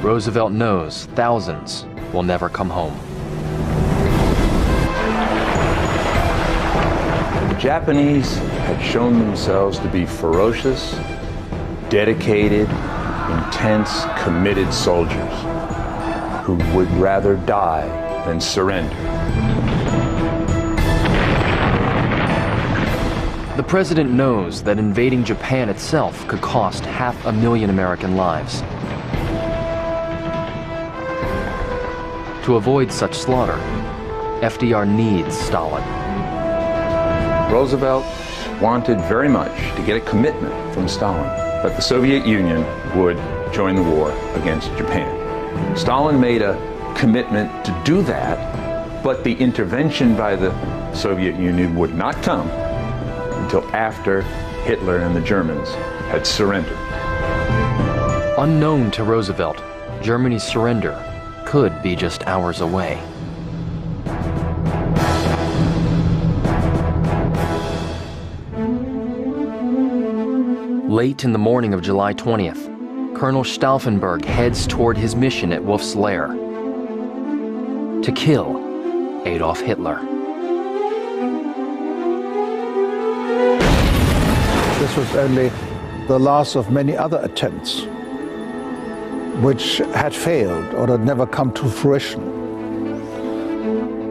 Roosevelt knows thousands will never come home. The Japanese had shown themselves to be ferocious, dedicated, intense, committed soldiers who would rather die than surrender. The president knows that invading Japan itself could cost 500,000 American lives. To avoid such slaughter, FDR needs Stalin. Roosevelt wanted very much to get a commitment from Stalin that the Soviet Union would join the war against Japan. Stalin made a commitment to do that, but the intervention by the Soviet Union would not come until after Hitler and the Germans had surrendered. Unknown to Roosevelt, Germany's surrender could be just hours away. Late in the morning of July 20th, Colonel Stauffenberg heads toward his mission at Wolf's Lair: to kill Adolf Hitler. This was only the last of many other attempts which had failed or had never come to fruition.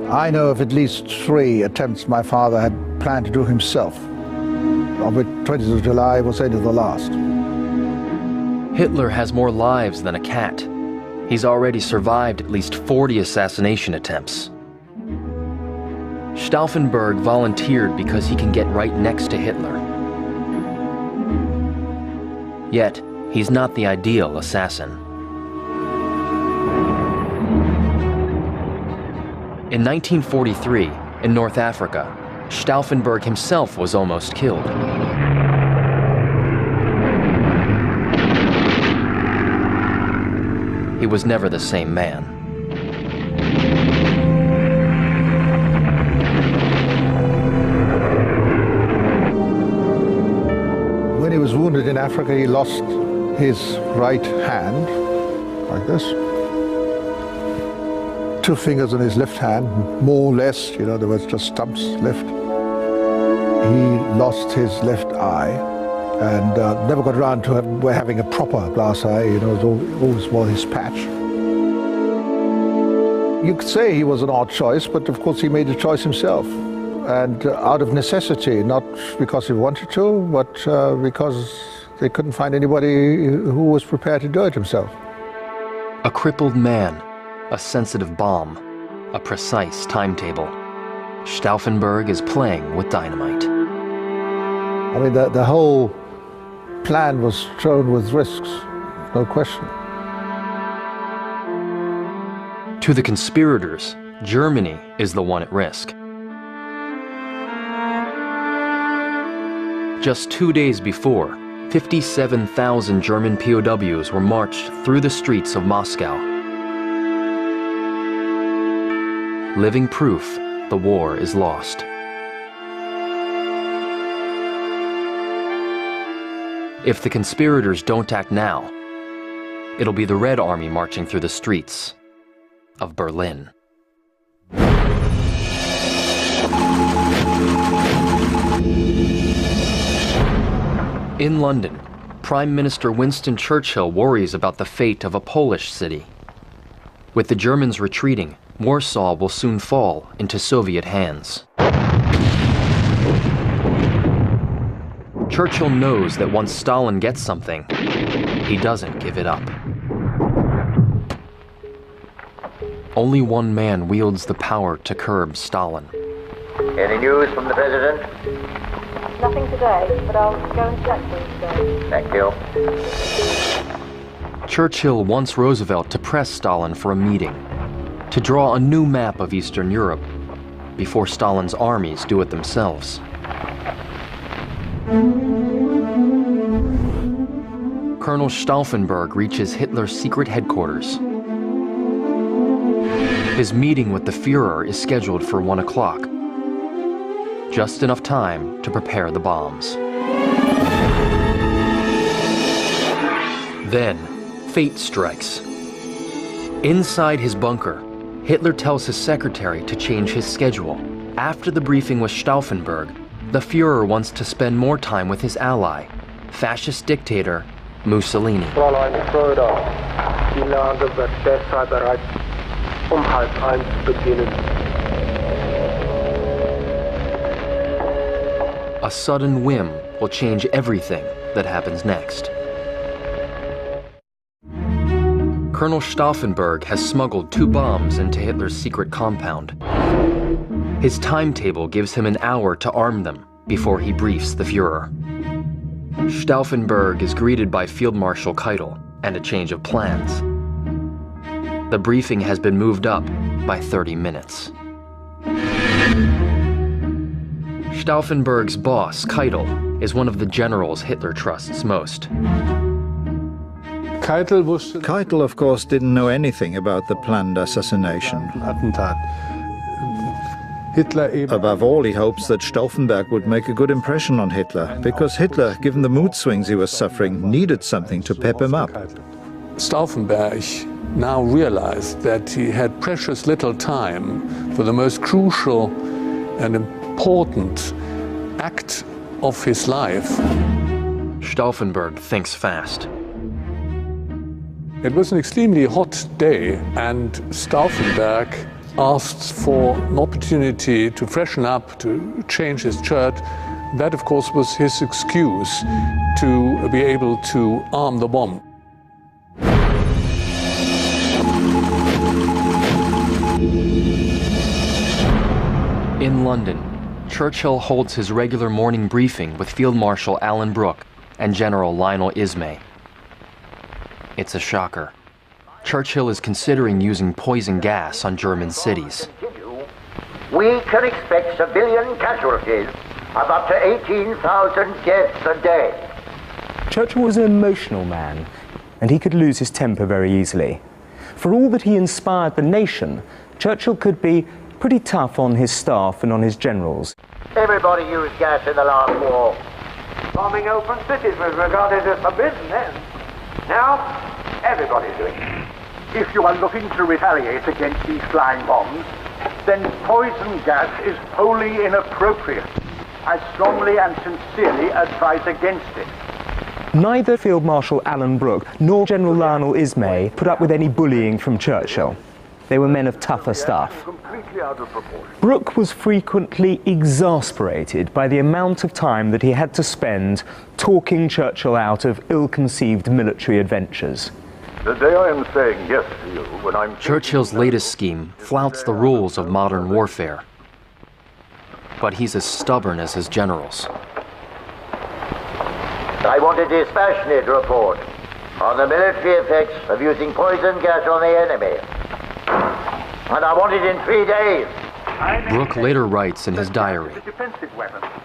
I know of at least 3 attempts my father had planned to do himself, of which 20th of July was only the last. Hitler has more lives than a cat. He's already survived at least 40 assassination attempts. Stauffenberg volunteered because he can get right next to Hitler. Yet, he's not the ideal assassin. In 1943, in North Africa, Stauffenberg himself was almost killed. He was never the same man. When he was wounded in Africa, he lost his right hand, like this. 2 fingers on his left hand, more or less, you know, there was just stumps left. He lost his left eye and never got around to having a proper glass eye, you know, it always wore his patch. You could say he was an odd choice, but of course he made the choice himself. And out of necessity, not because he wanted to, but because they couldn't find anybody who was prepared to do it himself. A crippled man, a sensitive bomb, a precise timetable. Stauffenberg is playing with dynamite. I mean, the whole plan was strewn with risks, no question. To the conspirators, Germany is the one at risk. Just 2 days before, 57,000 German POWs were marched through the streets of Moscow. Living proof the war is lost. If the conspirators don't act now, it'll be the Red Army marching through the streets of Berlin. In London, Prime Minister Winston Churchill worries about the fate of a Polish city. With the Germans retreating, Warsaw will soon fall into Soviet hands. Churchill knows that once Stalin gets something, he doesn't give it up. Only one man wields the power to curb Stalin. Any news from the President? Nothing today, but I'll go and check for you today. Thank you. Churchill wants Roosevelt to press Stalin for a meeting, to draw a new map of Eastern Europe, before Stalin's armies do it themselves. Colonel Stauffenberg reaches Hitler's secret headquarters. His meeting with the Führer is scheduled for 1 o'clock. Just enough time to prepare the bombs. Then, fate strikes. Inside his bunker, Hitler tells his secretary to change his schedule. After the briefing with Stauffenberg, the Führer wants to spend more time with his ally, fascist dictator Mussolini. Fräulein Schröder, die Lage wird deshalb bereits 12:30 beginnen. A sudden whim will change everything that happens next. Colonel Stauffenberg has smuggled 2 bombs into Hitler's secret compound. His timetable gives him an hour to arm them before he briefs the Führer. Stauffenberg is greeted by Field Marshal Keitel and a change of plans. The briefing has been moved up by 30 minutes. Stauffenberg's boss, Keitel, is one of the generals Hitler trusts most. Keitel, of course, didn't know anything about the planned assassination. Above all, he hopes that Stauffenberg would make a good impression on Hitler, because Hitler, given the mood swings he was suffering, needed something to pep him up. Stauffenberg now realized that he had precious little time for the most crucial and important act of his life. Stauffenberg thinks fast. It was an extremely hot day, and Stauffenberg asked for an opportunity to freshen up, to change his shirt. That, of course, was his excuse to be able to arm the bomb. In London, Churchill holds his regular morning briefing with Field Marshal Alan Brooke and General Lionel Ismay. It's a shocker. Churchill is considering using poison gas on German cities. We can expect civilian casualties of up to 18,000 deaths a day. Churchill was an emotional man, and he could lose his temper very easily. For all that he inspired the nation, Churchill could be pretty tough on his staff and on his generals. Everybody used gas in the last war. Bombing open cities was regarded as forbidden then. Now, everybody's doing it. If you are looking to retaliate against these flying bombs, then poison gas is wholly inappropriate. I strongly and sincerely advise against it. Neither Field Marshal Alan Brooke nor General Lionel Ismay put up with any bullying from Churchill. They were men of tougher stuff. Brooke was frequently exasperated by the amount of time that he had to spend talking Churchill out of ill-conceived military adventures. The day I am saying yes to you when I'm... Churchill's latest scheme flouts the rules of modern warfare. But he's as stubborn as his generals. I want a dispassionate report on the military effects of using poison gas on the enemy. And I want it in 3 days. Brooke later writes in his diary,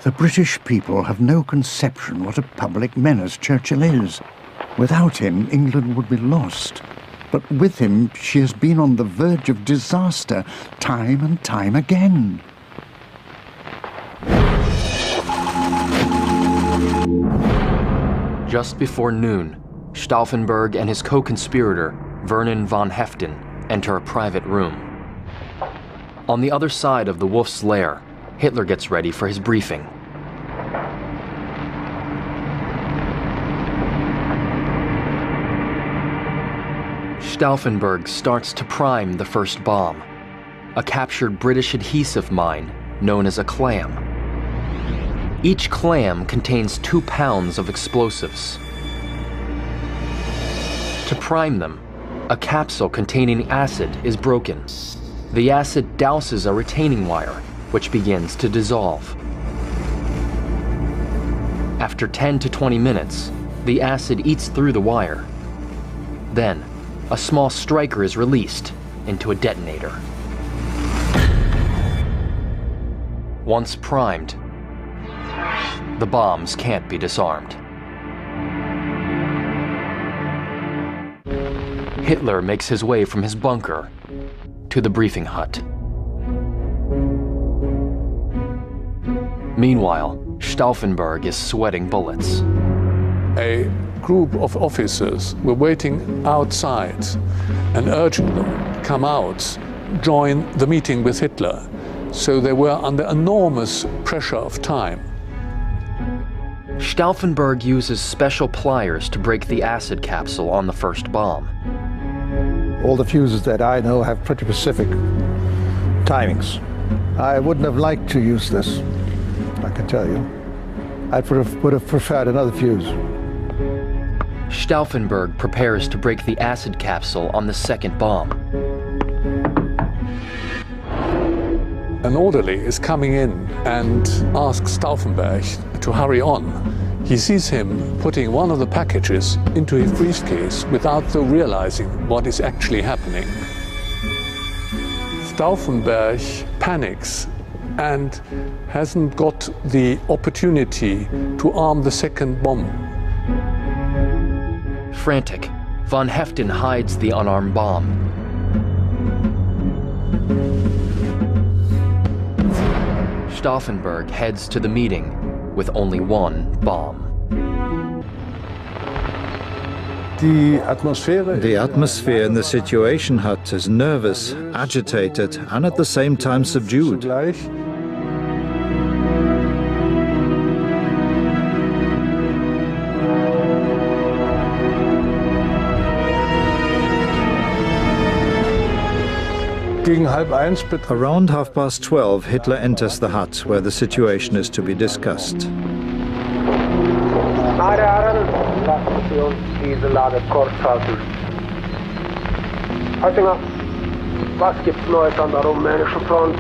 "The British people have no conception what a public menace Churchill is. Without him, England would be lost. But with him, she has been on the verge of disaster time and time again." Just before noon, Stauffenberg and his co-conspirator, Vernon von Heften, enter a private room. On the other side of the Wolf's lair, Hitler gets ready for his briefing. Stauffenberg starts to prime the first bomb, a captured British adhesive mine known as a clam. Each clam contains 2 pounds of explosives. To prime them, a capsule containing acid is broken. The acid douses a retaining wire, which begins to dissolve. After 10 to 20 minutes, the acid eats through the wire. Then, a small striker is released into a detonator. Once primed, the bombs can't be disarmed. Hitler makes his way from his bunker to the briefing hut. Meanwhile, Stauffenberg is sweating bullets. A group of officers were waiting outside and urging them to come out, join the meeting with Hitler. So they were under enormous pressure of time. Stauffenberg uses special pliers to break the acid capsule on the first bomb. All the fuses that I know have pretty specific timings. I wouldn't have liked to use this, I can tell you. I would have preferred another fuse. Stauffenberg prepares to break the acid capsule on the second bomb. An orderly is coming in and asks Stauffenberg to hurry on. He sees him putting one of the packages into his briefcase without though realizing what is actually happening. Stauffenberg panics and hasn't got the opportunity to arm the second bomb. Frantic, von Heften hides the unarmed bomb. Stauffenberg heads to the meeting with only one bomb. The atmosphere in the Situation Hut is nervous, agitated, and at the same time subdued. Around 12:30, Hitler enters the hut where the situation is to be discussed. Meine Herren, lassen Sie uns diese Lage kurz halten. Heutinger, was gibt's Neues an der rumänischen Front?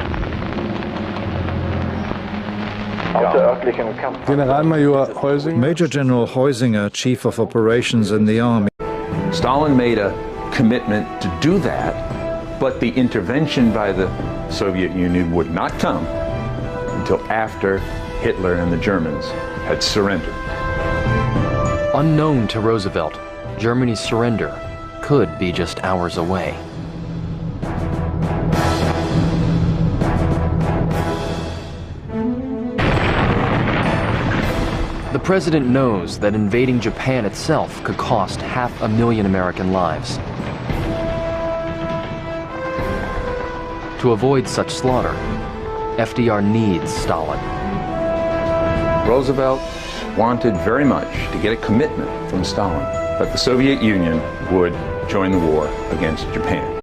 Major General Heusinger, Chief of Operations in the Army. Stalin made a commitment to do that, but the intervention by the Soviet Union would not come until after Hitler and the Germans had surrendered. Unknown to Roosevelt, Germany's surrender could be just hours away. The president knows that invading Japan itself could cost 500,000 American lives. To avoid such slaughter, FDR needs Stalin. Roosevelt wanted very much to get a commitment from Stalin that the Soviet Union would join the war against Japan.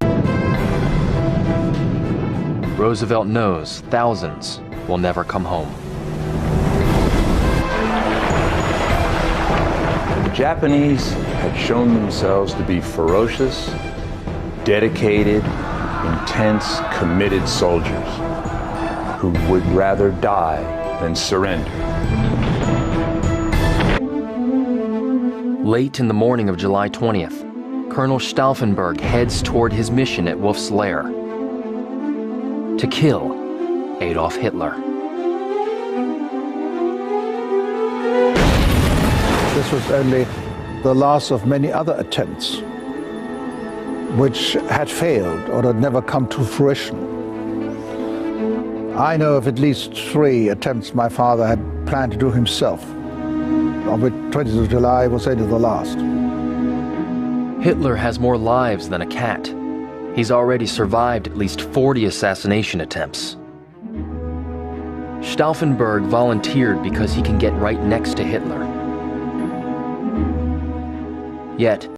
Roosevelt knows thousands will never come home. The Japanese had shown themselves to be ferocious, dedicated, intense, committed soldiers who would rather die than surrender. Late in the morning of July 20th, Colonel Stauffenberg heads toward his mission at Wolf's Lair: to kill Adolf Hitler. This was only the last of many other attempts which had failed or had never come to fruition. I know of at least 3 attempts my father had planned to do himself, of which 20th of July was only the last. Hitler has more lives than a cat. He's already survived at least 40 assassination attempts. Stauffenberg volunteered because he can get right next to Hitler. Yet,